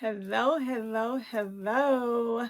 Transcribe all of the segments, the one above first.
Hello, hello, hello.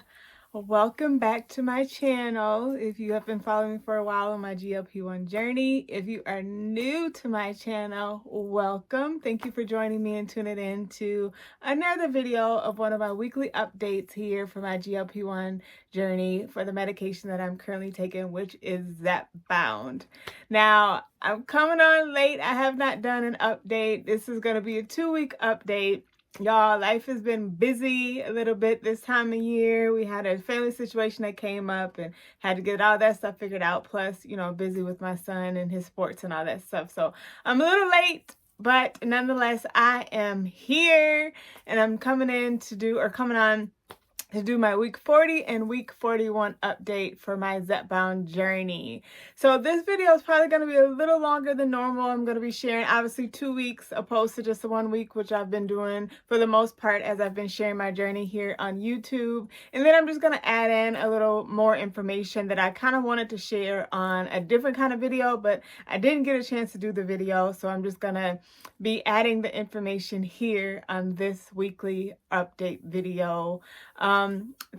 Welcome back to my channel. If you have been following me for a while on my GLP-1 journey, if you are new to my channel, welcome. Thank you for joining me and tuning in to another video of one of my weekly updates here for my GLP-1 journey for the medication that I'm currently taking, which is Zepbound. Now, I'm coming on late. I have not done an update. This is going to be a 2-week update. Y'all, life has been busy a little bit this time of year. We had a family situation that came up and had to get all that stuff figured out. Plus, busy with my son and his sports and all that stuff. So I'm a little late, but nonetheless, I am here and I'm coming on to do my week 40 and week 41 update for my Zepbound journey. So this video is probably going to be a little longer than normal. I'm going to be sharing obviously 2 weeks opposed to just the 1 week, which I've been doing for the most part as I've been sharing my journey here on YouTube. And then I'm just going to add in a little more information that I kind of wanted to share on a different kind of video, but I didn't get a chance to do the video. So I'm just going to be adding the information here on this weekly update video.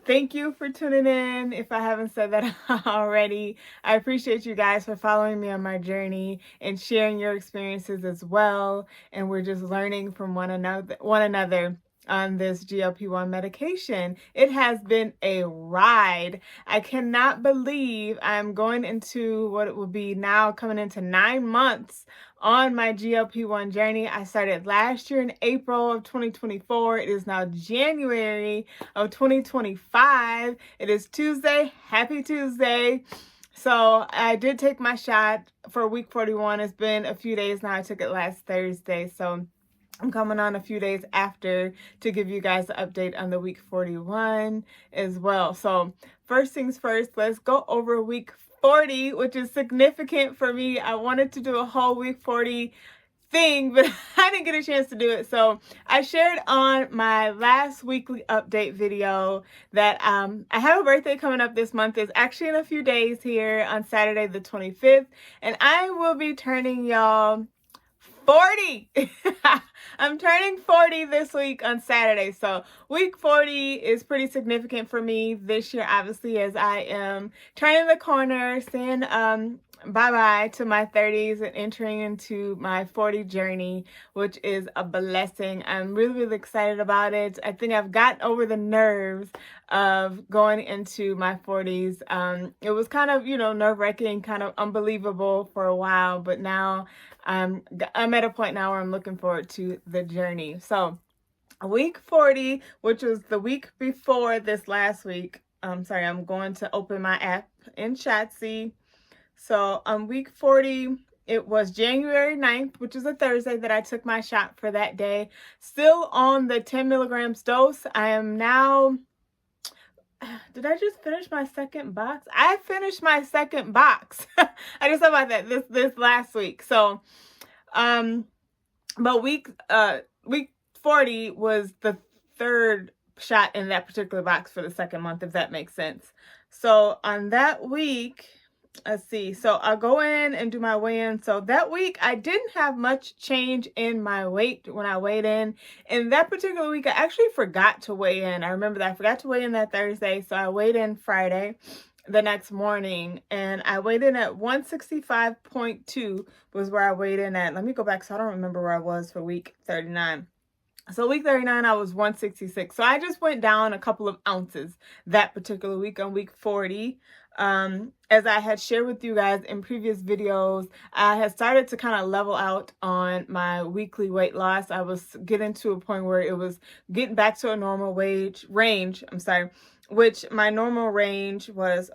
Thank you for tuning in. If I haven't said that already, I appreciate you guys for following me on my journey and sharing your experiences as well. And we're just learning from one another on this GLP-1 medication. It has been a ride. I cannot believe I'm going into what it will be now coming into 9 months on my GLP-1 journey. I started last year in April of 2024. It is now January of 2025. It is Tuesday. Happy Tuesday. So I did take my shot for week 41. It's been a few days now. I took it last Thursday. So I'm coming on a few days after to give you guys an update on the week 41 as well. So first things first, let's go over week 40, which is significant for me. I wanted to do a whole week 40 thing, but I didn't get a chance to do it. So I shared on my last weekly update video that I have a birthday coming up this month. It's actually in a few days here on Saturday the 25th, and I will be turning y'all 40. I'm turning 40 this week on Saturday. So week 40 is pretty significant for me this year, obviously, as I am turning the corner, saying bye-bye to my 30s and entering into my 40 journey, which is a blessing. I'm really, really excited about it. I think I've gotten over the nerves of going into my 40s. It was kind of, nerve-wracking, kind of unbelievable for a while, but now I'm at a point now where I'm looking forward to the journey. So week 40, which was the week before this last week. I'm going to open my app in Chatzy. So on week 40, it was January 9th, which is a Thursday, that I took my shot for that day. Still on the 10 milligrams dose. I am now... Did I just finish my second box? I finished my second box. I just thought about that this last week. So, but week 40 was the third shot in that particular box for the second month, if that makes sense. So on that week, let's see. So I'll go in and do my weigh-in. So that week, I didn't have much change in my weight when I weighed in. In that particular week, I actually forgot to weigh in. I remember that I forgot to weigh in that Thursday. So I weighed in Friday, the next morning, and I weighed in at 165.2 was where I weighed in at. Let me go back, so I don't remember where I was for week 39. So week 39, I was 166. So I just went down a couple of ounces that particular week on week 40. As I had shared with you guys in previous videos, I had started to kind of level out on my weekly weight loss. I was getting to a point where it was getting back to a normal range, which my normal range was,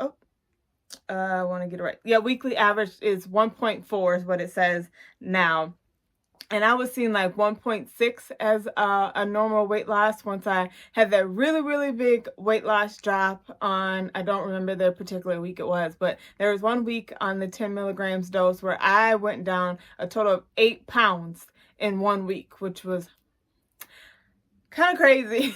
I want to get it right. Yeah, weekly average is 1.4 is what it says now. And I was seeing like 1.6 as a normal weight loss once I had that really, really big weight loss drop on, I don't remember the particular week it was, but there was 1 week on the 10 milligrams dose where I went down a total of 8 pounds in 1 week, which was kind of crazy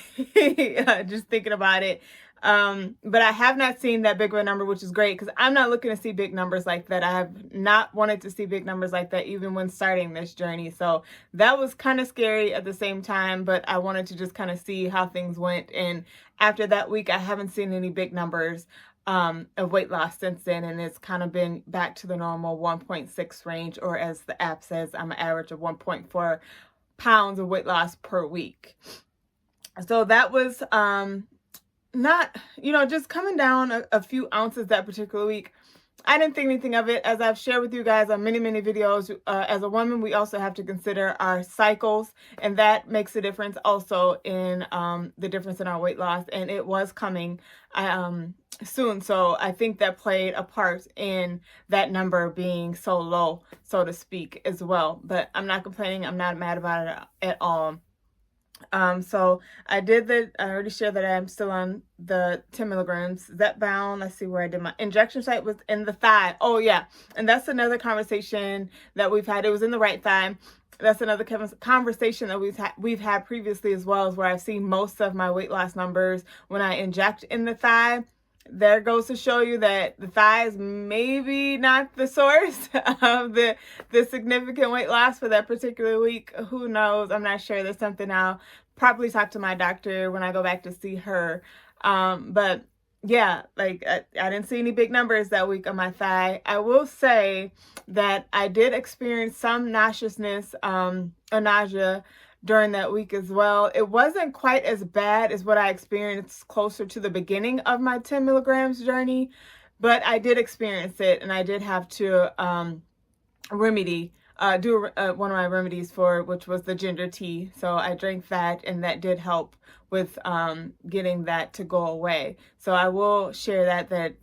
just thinking about it. But I have not seen that big of a number, which is great because I'm not looking to see big numbers like that. I have not wanted to see big numbers like that even when starting this journey. So that was kind of scary at the same time, but I wanted to just kind of see how things went. And after that week, I haven't seen any big numbers of weight loss since then, and it's kind of been back to the normal 1.6 range, or as the app says, I'm an average of 1.4 pounds of weight loss per week. So that was not, just coming down a few ounces that particular week. I didn't think anything of it. As I've shared with you guys on many, many videos, as a woman, we also have to consider our cycles, and that makes a difference also in the difference in our weight loss, and it was coming soon. So I think that played a part in that number being so low, so to speak, as well. But I'm not complaining. I'm not mad about it at all. So I already shared that I'm still on the 10 milligrams. Zepbound, let's see where I did my injection site was in the thigh. Oh yeah. And that's another conversation that we've had. It was in the right thigh. That's another conversation that we've had previously as well, as where I've seen most of my weight loss numbers when I inject in the thigh. There goes to show you that the thigh is maybe not the source of the significant weight loss for that particular week. Who knows? I'm not sure. There's something I'll probably talk to my doctor when I go back to see her. But yeah, like I didn't see any big numbers that week on my thigh. I will say that I did experience some nauseousness, or nausea during that week as well. It wasn't quite as bad as what I experienced closer to the beginning of my 10 milligrams journey, but I did experience it, and I did have to do one of my remedies for, which was the ginger tea. So I drank that, and that did help with getting that to go away. So I will share that,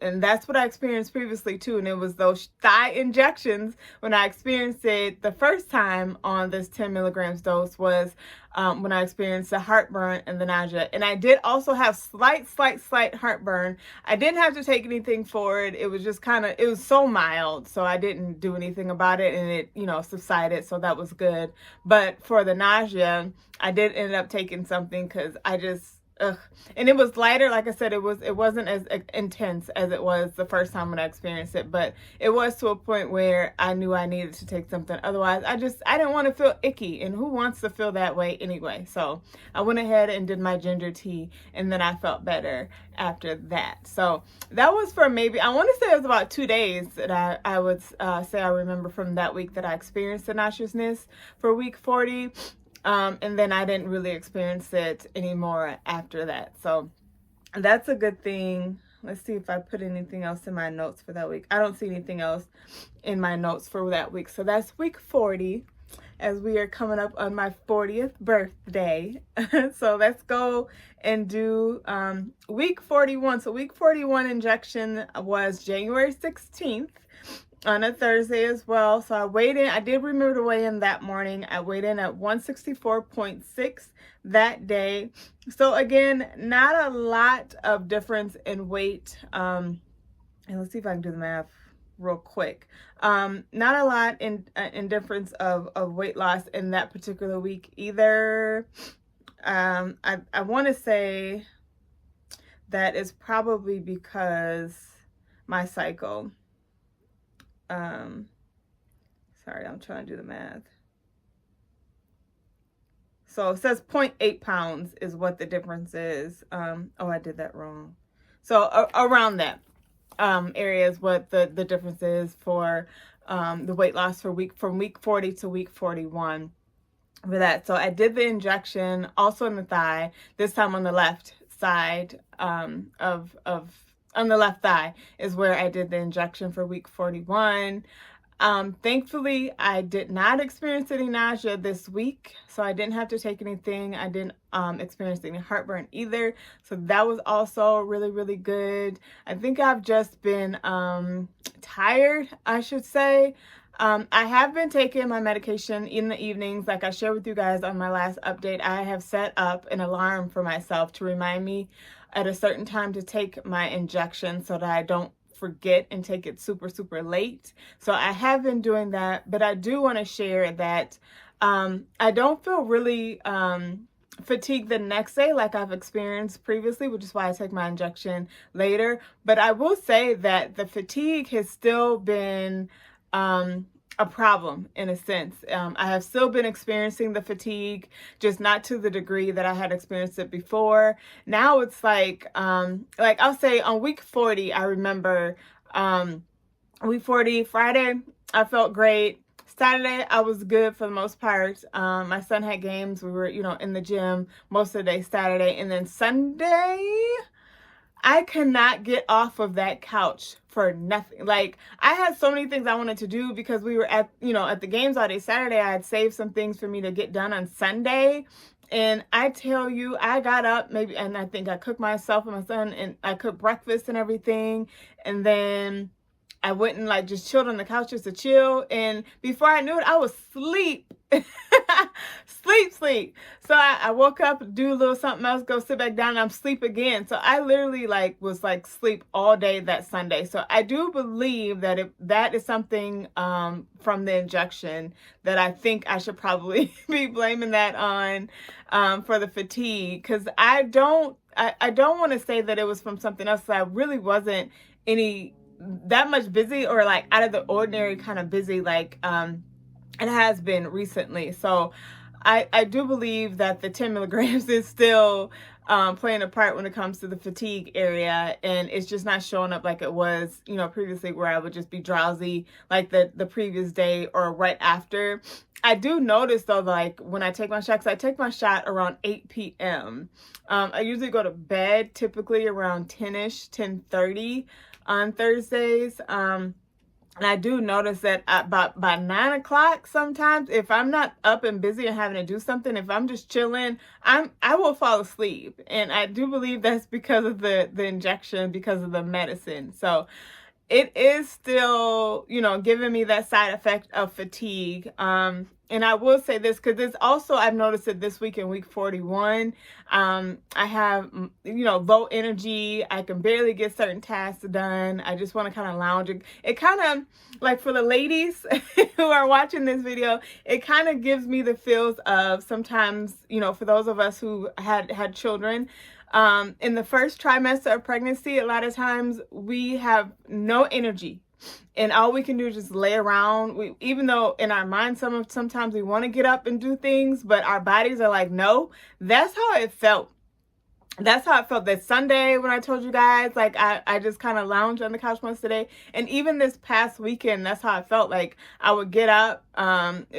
and that's what I experienced previously too. And it was those thigh injections when I experienced it the first time on this 10 milligrams dose was when I experienced the heartburn and the nausea. And I did also have slight heartburn. I didn't have to take anything for it. It was just it was so mild. So I didn't do anything about it, and it, subsided. So that was good. But for the nausea, I did end up taking something because I just, and it was lighter. Like I said, it wasn't as intense as it was the first time when I experienced it, but it was to a point where I knew I needed to take something. Otherwise, I didn't want to feel icky, and who wants to feel that way anyway? So I went ahead and did my ginger tea, and then I felt better after that. So that was for maybe, I want to say it was about 2 days that I would say I remember from that week that I experienced the nauseousness for week 40. And then I didn't really experience it anymore after that. So that's a good thing. Let's see if I put anything else in my notes for that week. I don't see anything else in my notes for that week. So that's week 40, as we are coming up on my 40th birthday. So let's go and do week 41. So week 41 injection was January 16th. On a Thursday as well. So I weighed in. I did remember to weigh in that morning. I weighed in at 164.6 that day. So again, not a lot of difference in weight. And let's see if I can do the math real quick. Not a lot in difference of weight loss in that particular week either. I want to say that is probably because my cycle. Sorry, I'm trying to do the math. So it says 0.8 pounds is what the difference is. Oh, I did that wrong. So around that area is what the difference is for the weight loss from week 40 to week 41 for that. So I did the injection also in the thigh, this time on the left side on the left thigh is where I did the injection for week 41. Thankfully, I did not experience any nausea this week, so I didn't have to take anything. I didn't experience any heartburn either, so that was also really, really good. I think I've just been tired, I should say. I have been taking my medication in the evenings. Like I shared with you guys on my last update, I have set up an alarm for myself to remind me at a certain time to take my injection so that I don't forget and take it super, super late. So I have been doing that, but I do want to share that I don't feel really fatigue the next day like I've experienced previously, which is why I take my injection later. But I will say that the fatigue has still been a problem in a sense. I have still been experiencing the fatigue, just not to the degree that I had experienced it before. Now it's like I'll say on week 40, I remember week 40, Friday, I felt great. Saturday, I was good for the most part. My son had games. We were, in the gym most of the day Saturday. And then Sunday, I cannot get off of that couch for nothing. Like, I had so many things I wanted to do because we were at the games all day Saturday. I had saved some things for me to get done on Sunday. And I tell you, I got up and I think I cooked myself and my son, and I cooked breakfast and everything. And then I went and just chilled on the couch just to chill. And before I knew it, I was asleep. sleep. So I woke up, do a little something else, go sit back down, and I'm asleep again. So I literally was sleep all day that Sunday. So I do believe that that is something from the injection that I think I should probably be blaming that on for the fatigue. Because I don't want to say that it was from something else. I really wasn't that much busy or out of the ordinary kind of busy it has been recently. So I do believe that the 10 milligrams is still playing a part when it comes to the fatigue area, and it's just not showing up like it was previously, where I would just be drowsy like the previous day or right after. I do notice though, when I take my shot, 'cause I take my shot around 8 p.m. I usually go to bed typically around 10ish, 10:30 on Thursdays. And I do notice that by 9 o'clock sometimes, if I'm not up and busy and having to do something, if I'm just chilling, I will fall asleep. And I do believe that's because of the injection, because of the medicine. So it is still, giving me that side effect of fatigue. And I will say this, because it's also, I've noticed it this week in week 41. I have, low energy. I can barely get certain tasks done. I just want to kind of lounge. It kind of, for the ladies who are watching this video, it kind of gives me the feels of sometimes, for those of us who had children, in the first trimester of pregnancy, a lot of times we have no energy. And all we can do is just lay around. Even though in our mind sometimes we want to get up and do things, but our bodies are like, no. That's how it felt. That's how I felt that Sunday when I told you guys, I just kind of lounged on the couch most of the day. And even this past weekend, that's how I felt. Like, I would get up,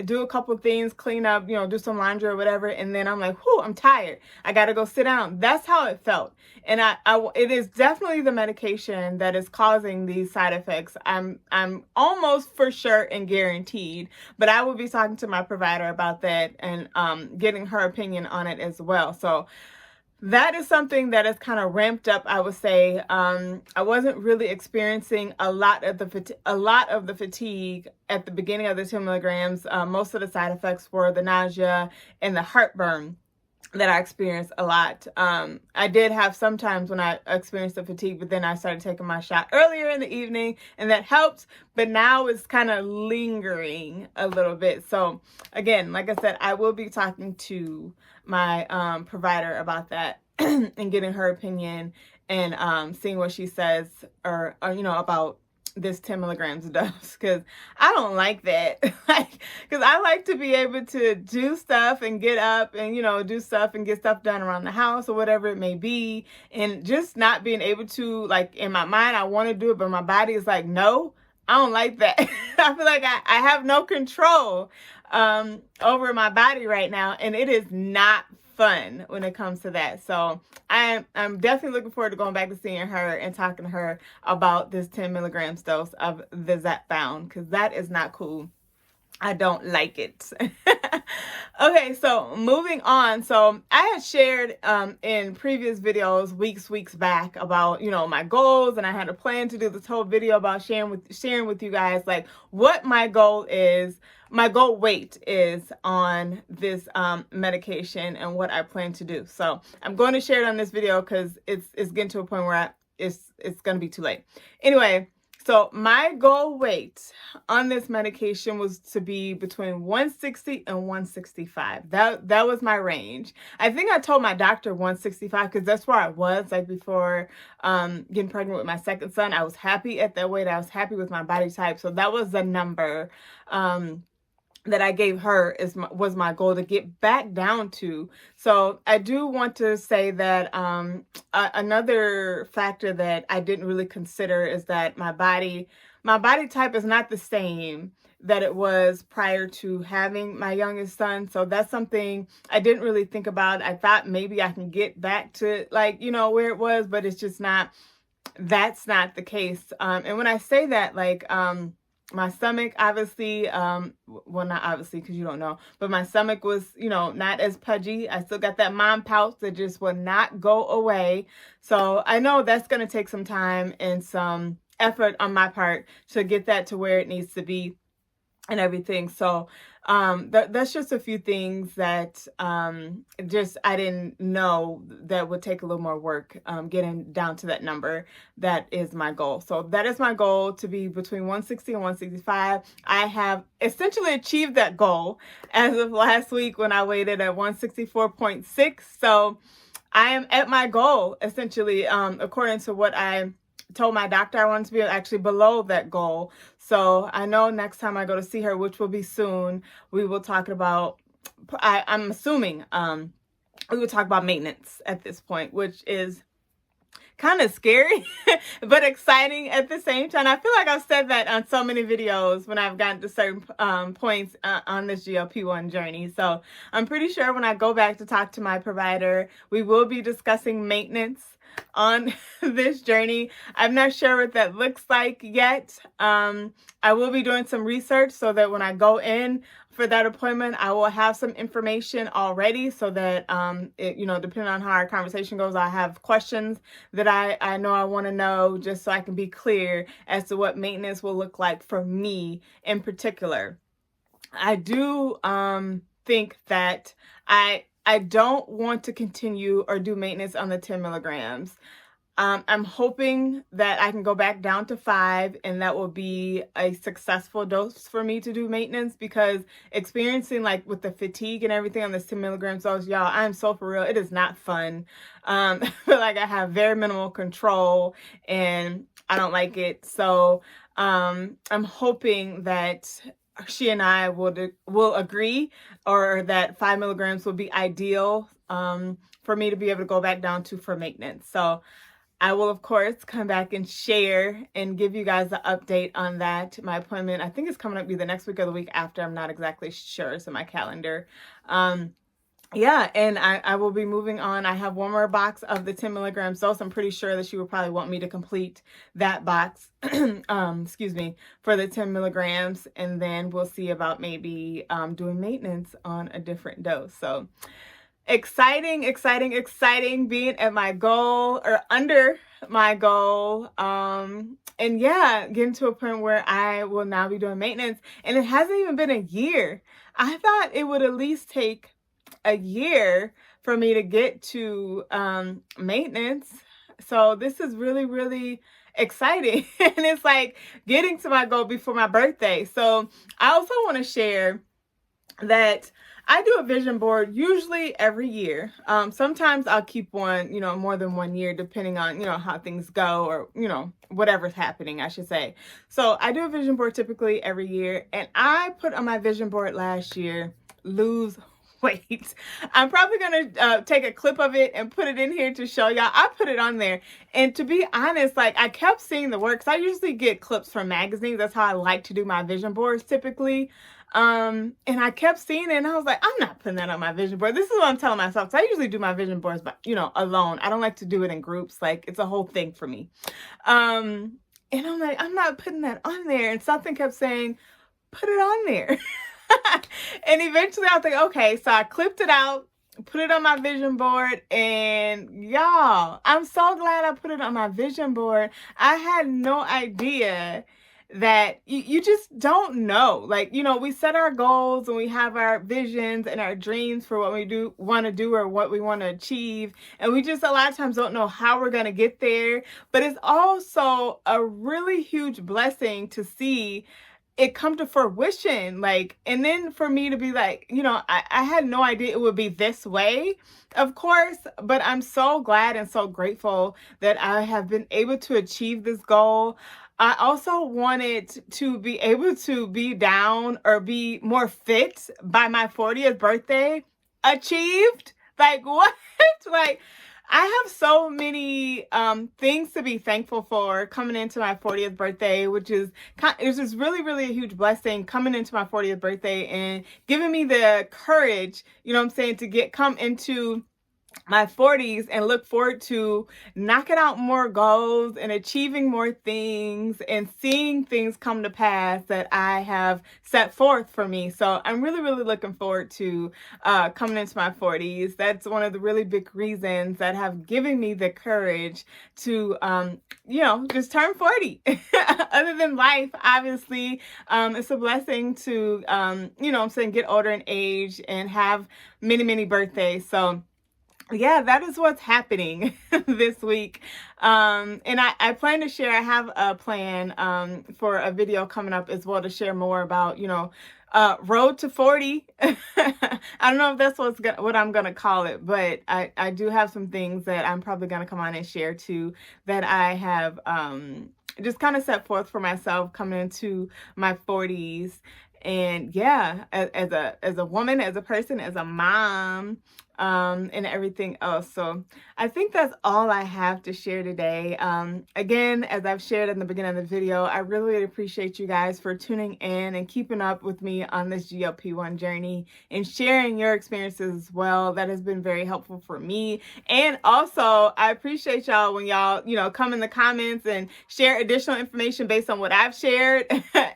do a couple things, clean up, do some laundry or whatever. And then I'm like, whew, I'm tired. I got to go sit down. That's how it felt. And it is definitely the medication that is causing these side effects. I'm almost for sure and guaranteed, but I will be talking to my provider about that and getting her opinion on it as well. So that is something that is kind of ramped up, I would say. I wasn't really experiencing a lot of the fatigue at the beginning of the 10 milligrams. Most of the side effects were the nausea and the heartburn that I experienced a lot. I did have some times when I experienced the fatigue, but then I started taking my shot earlier in the evening, and that helped. But now it's kind of lingering a little bit. So again, like I said, I will be talking to my provider about that and getting her opinion and seeing what she says or about this 10 milligrams of dose, because I don't like that. Because I like to be able to do stuff and get up and do stuff and get stuff done around the house or whatever it may be, and just not being able to, in my mind I want to do it, but my body is like, no, I don't like that. I feel like I have no control over my body right now, and it is not fun when it comes to that. So I'm definitely looking forward to going back to seeing her and talking to her about this 10 milligrams dose of the Zepbound, because that is not cool. I don't like it. Okay, so moving on. So I had shared in previous videos weeks back about my goals, and I had a plan to do this whole video about sharing with you guys what my goal weight is on this medication and what I plan to do. So I'm going to share it on this video because it's getting to a point where it's going to be too late. Anyway, So my goal weight on this medication was to be between 160 and 165. That was my range. I think I told my doctor 165 because that's where I was like before getting pregnant with my second son. I was happy at that weight. I was happy with my body type. So that was the number that I gave her was my goal to get back down to. So I do want to say that another factor that I didn't really consider is that my body type is not the same that it was prior to having my youngest son. So that's something I didn't really think about. I thought maybe I can get back to like, where it was, but it's just that's not the case. And when I say that, like, my stomach, obviously, well, not obviously because you don't know, but my stomach was, not as pudgy. I still got that mom pouch that just will not go away. So I know that's going to take some time and some effort on my part to get that to where it needs to be and everything. So that's just a few things that I didn't know that would take a little more work getting down to that number. That is my goal. So that is my goal, to be between 160 and 165. I have essentially achieved that goal as of last week when I weighed it at 164.6. So I am at my goal essentially, according to what I told my doctor. I wanted to be actually below that goal. So I know next time I go to see her, which will be soon, we will talk about, I'm assuming, we will talk about maintenance at this point, which is kind of scary, but exciting at the same time. I feel like I've said that on so many videos when I've gotten to certain points on this GLP-1 journey. So I'm pretty sure when I go back to talk to my provider, we will be discussing maintenance on this journey. I'm not sure what that looks like yet. I will be doing some research so that when I go in for that appointment, I will have some information already so that, depending on how our conversation goes, I have questions that I know I want to know, just so I can be clear as to what maintenance will look like for me in particular. I do think that I don't want to continue or do maintenance on the 10 milligrams. I'm hoping that I can go back down to 5, and that will be a successful dose for me to do maintenance, because experiencing like with the fatigue and everything on this 10 milligrams dose, y'all, I'm so for real, it is not fun. I feel like I have very minimal control and I don't like it. So I'm hoping that she and I will agree, or that 5 milligrams will be ideal for me to be able to go back down to for maintenance. So I will, of course, come back and share and give you guys an update on that. My appointment, I think, is coming up either next week or the week after. I'm not exactly sure. It's in my calendar. Yeah, and I will be moving on. I have one more box of the 10 milligrams dose. I'm pretty sure that she would probably want me to complete that box, excuse me, for the 10 milligrams. And then we'll see about maybe doing maintenance on a different dose. So exciting being at my goal or under my goal. And yeah, getting to a point where I will now be doing maintenance. And it hasn't even been a year. I thought it would at least take a year for me to get to maintenance. So this is really, really exciting. And it's like getting to my goal before my birthday. So I also want to share that I do a vision board usually every year. Sometimes I'll keep one, more than 1 year, depending on, how things go, or, whatever's happening, I should say. So I do a vision board typically every year. And I put on my vision board last year, lose weight. I'm probably going to take a clip of it and put it in here to show y'all. I put it on there. And to be honest, like, I kept seeing the work. I usually get clips from magazines. That's how I like to do my vision boards typically. And I kept seeing it, and I was like, I'm not putting that on my vision board. This is what I'm telling myself. So I usually do my vision boards, but alone. I don't like to do it in groups. Like, it's a whole thing for me. And I'm like, I'm not putting that on there. And something kept saying, put it on there. And eventually I was like, okay, so I clipped it out, put it on my vision board, and y'all, I'm so glad I put it on my vision board. I had no idea that you just don't know. Like, we set our goals and we have our visions and our dreams for what we do want to do or what we want to achieve. And we just a lot of times don't know how we're going to get there. But it's also a really huge blessing to see it come to fruition. Like, and then for me to be like, I had no idea it would be this way, of course, but I'm so glad and so grateful that I have been able to achieve this goal. I also wanted to be able to be down or be more fit by my 40th birthday. Achieved? Like, what? Like, I have so many things to be thankful for coming into my 40th birthday, which is just really, really a huge blessing coming into my 40th birthday and giving me the courage, to come into my 40s and look forward to knocking out more goals and achieving more things and seeing things come to pass that I have set forth for me. So I'm really, really looking forward to coming into my 40s. That's one of the really big reasons that have given me the courage to, just turn 40. Other than life, obviously, it's a blessing to, get older in age and have many, many birthdays. So yeah, that is what's happening this week. And I plan to share, I have a plan for a video coming up as well to share more about, road to 40. I don't know if that's what I'm going to call it, but I do have some things that I'm probably going to come on and share too that I have just kind of set forth for myself coming into my 40s. And yeah, as a woman, as a person, as a mom, and everything else. So I think that's all I have to share today. Again, as I've shared in the beginning of the video, I really, really appreciate you guys for tuning in and keeping up with me on this GLP-1 journey and sharing your experiences as well. That has been very helpful for me. And also, I appreciate y'all when y'all, come in the comments and share additional information based on what I've shared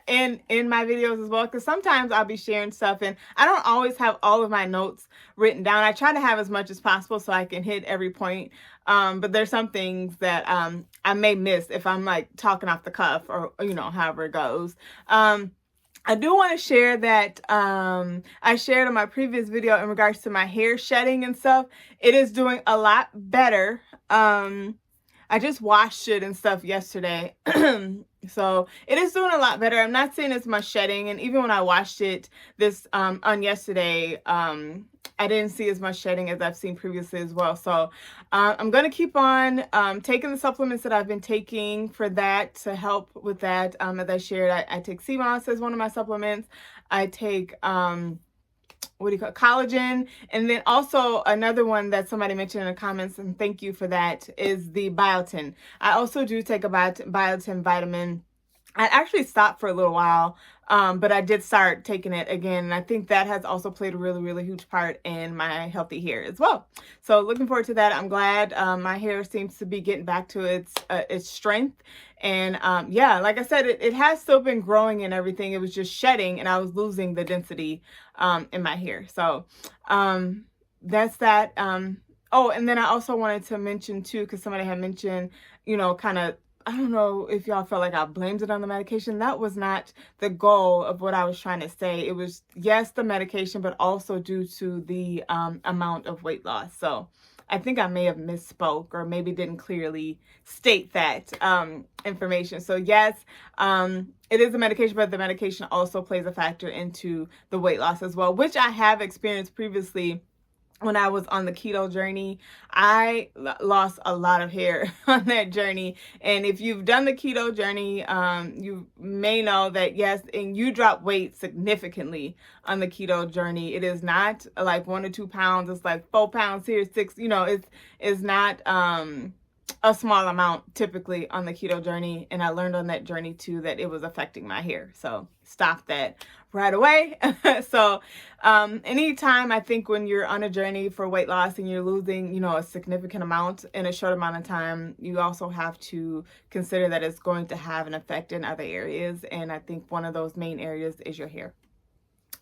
in my videos as well. Because sometimes I'll be sharing stuff and I don't always have all of my notes written down. I try to have as much as possible so I can hit every point. But there's some things that I may miss if I'm like talking off the cuff or, however it goes. I do want to share that I shared in my previous video in regards to my hair shedding and stuff. It is doing a lot better. I just washed it and stuff yesterday. So it is doing a lot better. I'm not seeing as much shedding. And even when I washed it on yesterday, I didn't see as much shedding as I've seen previously as well. So I'm going to keep on taking the supplements that I've been taking for that to help with that. As I shared, I take sea moss as one of my supplements. I take collagen. And then also another one that somebody mentioned in the comments, and thank you for that, is the biotin. I also do take a biotin vitamin. I actually stopped for a little while, but I did start taking it again. And I think that has also played a really, really huge part in my healthy hair as well. So looking forward to that. I'm glad my hair seems to be getting back to its strength. And yeah, like I said, it has still been growing and everything. It was just shedding and I was losing the density in my hair. So that's that. Oh, and then I also wanted to mention too, because somebody had mentioned, kind of, I don't know if y'all felt like I blamed it on the medication. That was not the goal of what I was trying to say. It was, yes, the medication, but also due to the amount of weight loss. So I think I may have misspoke or maybe didn't clearly state that information. So yes, it is a medication, but the medication also plays a factor into the weight loss as well, which I have experienced previously. When I was on the keto journey, I lost a lot of hair on that journey. And if you've done the keto journey, you may know that, yes, and you drop weight significantly on the keto journey. It is not like 1 or 2 pounds. It's like 4 pounds here, 6, it's not a small amount typically on the keto journey. And I learned on that journey too that it was affecting my hair. So stop that right away. So anytime I think when you're on a journey for weight loss and you're losing, a significant amount in a short amount of time, you also have to consider that it's going to have an effect in other areas. And I think one of those main areas is your hair.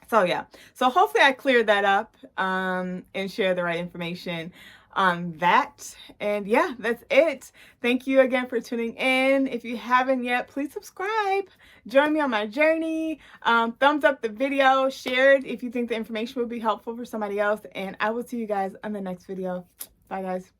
So yeah, so hopefully I cleared that up and share the right information. on that. And yeah, that's it. Thank you again for tuning in. If you haven't yet, please subscribe. Join me on my journey. Thumbs up the video, share it if you think the information would be helpful for somebody else. And I will see you guys on the next video. Bye, guys.